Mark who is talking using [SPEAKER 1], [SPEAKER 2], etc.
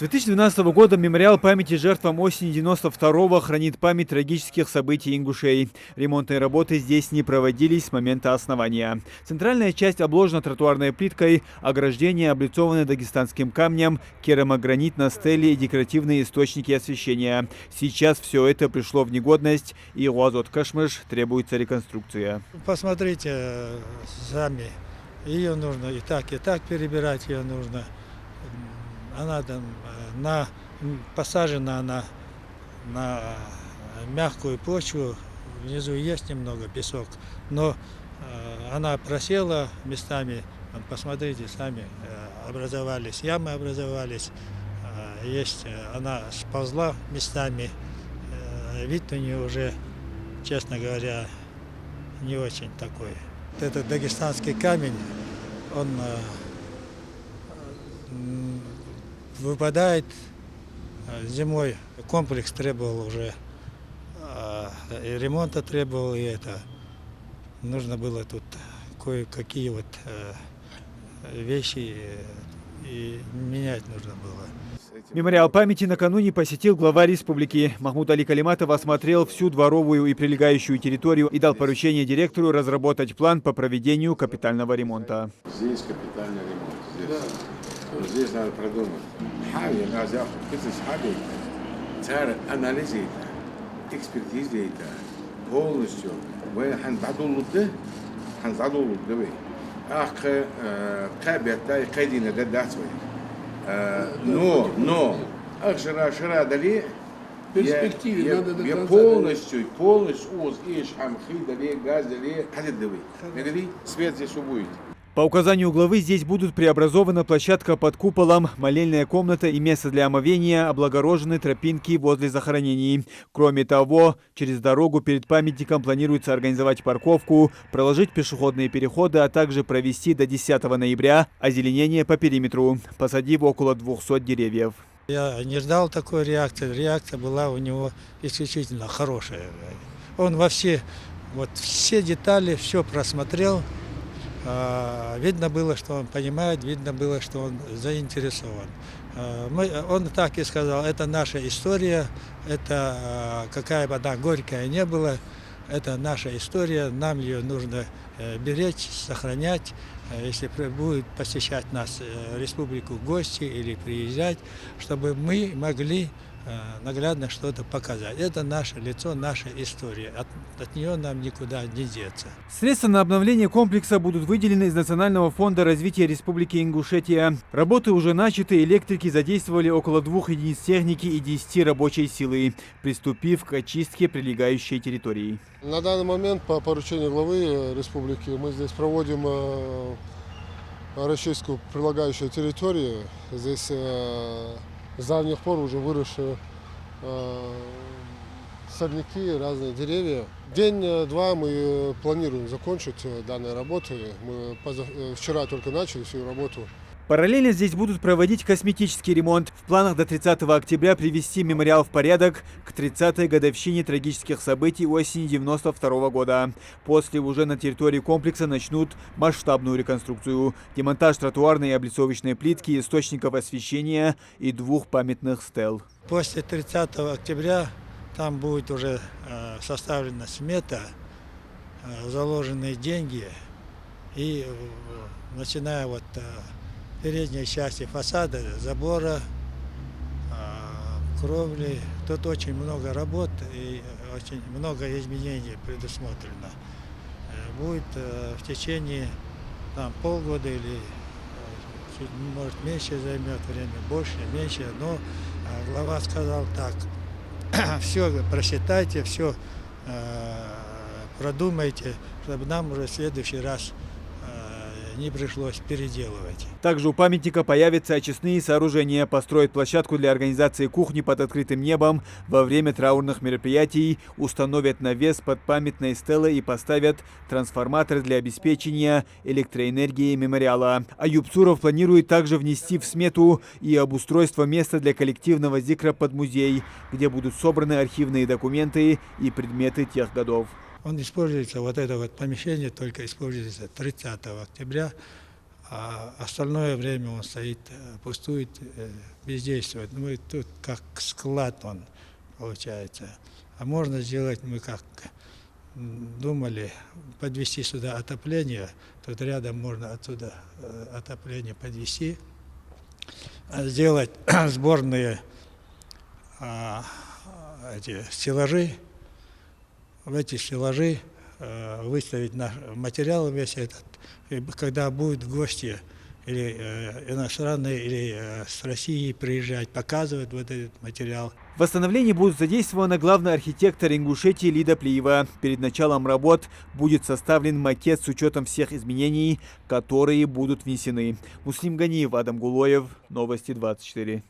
[SPEAKER 1] 2012 года мемориал памяти жертвам осени 92-го хранит память трагических событий ингушей. Ремонтные работы здесь не проводились с момента основания. Центральная часть обложена тротуарной плиткой, ограждение облицованы дагестанским камнем, керамогранит на стеле и декоративные источники освещения. Сейчас все это пришло в негодность, и Уазот Кашмыш требуется реконструкция.
[SPEAKER 2] Посмотрите сами, ее нужно и так перебирать ее нужно. Она там посажена она на мягкую почву, внизу есть немного песок, но она просела местами, посмотрите сами, образовались ямы, есть, она сползла местами, вид у нее уже, честно говоря, не очень такой. Этот дагестанский камень, он выпадает зимой. Комплекс требовал уже и ремонта требовал, и это нужно было тут кое-какие вот вещи и менять нужно было.
[SPEAKER 1] Мемориал памяти накануне посетил глава республики. Махмуд Али Калиматов осмотрел всю дворовую и прилегающую территорию и дал поручение директору разработать план по проведению капитального ремонта.
[SPEAKER 3] Здесь капитальный ремонт. Здесь надо продумать. Анализ экспертиза полностью. Но перспективе надо я полностью свет здесь будет.
[SPEAKER 1] По указанию главы здесь будут преобразована площадка под куполом, молельная комната и место для омовения, облагорожены тропинки возле захоронений. Кроме того, через дорогу перед памятником планируется организовать парковку, проложить пешеходные переходы, а также провести до 10 ноября озеленение по периметру, посадив около 200 деревьев.
[SPEAKER 2] Я не ждал такой реакции. Реакция была у него исключительно хорошая. Он все детали, все просмотрел. Видно было, что он понимает, видно было, что он заинтересован. Он так и сказал, это наша история, это какая бы она горькая не была, это наша история, нам ее нужно беречь, сохранять. Если будет посещать нас республику гости или приезжать, чтобы мы могли наглядно что-то показать. Это наше лицо, наша история. От нее нам никуда не деться.
[SPEAKER 1] Средства на обновление комплекса будут выделены из Национального фонда развития Республики Ингушетия. Работы уже начаты, электрики задействовали около 2 единиц техники и 10 рабочей силы, приступив к очистке прилегающей территории.
[SPEAKER 4] На данный момент по поручению главы республики мы здесь проводим расчистку прилагающей территории. Здесь с давних пор уже выросшие сорняки, разные деревья. День-два мы планируем закончить данные работы. Мы вчера только начали всю работу.
[SPEAKER 1] Параллельно здесь будут проводить косметический ремонт. В планах до 30 октября привести мемориал в порядок к 30-й годовщине трагических событий осени 92 года. После уже на территории комплекса начнут масштабную реконструкцию. Демонтаж тротуарной и облицовочной плитки, источников освещения и 2 памятных стел.
[SPEAKER 2] После 30 октября там будет уже составлена смета, заложенные деньги. И начиная передней части фасада, забора, кровли. Тут очень много работ и очень много изменений предусмотрено. Будет в течение полгода или чуть, может, меньше займет время, больше, меньше. Но глава сказал так, все просчитайте, все продумайте, чтобы нам уже в следующий раз не пришлось переделывать.
[SPEAKER 1] Также у памятника появятся очистные сооружения, построят площадку для организации кухни под открытым небом во время траурных мероприятий, установят навес под памятной стелой и поставят трансформаторы для обеспечения электроэнергией мемориала. Аюб Цуров планирует также внести в смету и обустройство места для коллективного зикра под музей, где будут собраны архивные документы и предметы тех годов.
[SPEAKER 2] Он используется, это помещение только используется 30 октября, а остальное время он стоит, пустует, бездействует. Ну и тут как склад он получается. А можно сделать, мы как думали, подвести сюда отопление. Тут рядом можно отсюда отопление подвести, сделать сборные эти стеллажи, в эти стеллажи выставить наш материал весь этот, и когда будут гости или иностранные, или с России приезжать, показывать вот этот материал.
[SPEAKER 1] В восстановлении будут задействованы главный архитектор Ингушетии Лида Плиева. Перед началом работ будет составлен макет с учетом всех изменений, которые будут внесены. Муслим Ганиев, Адам Гулоев, Новости 24.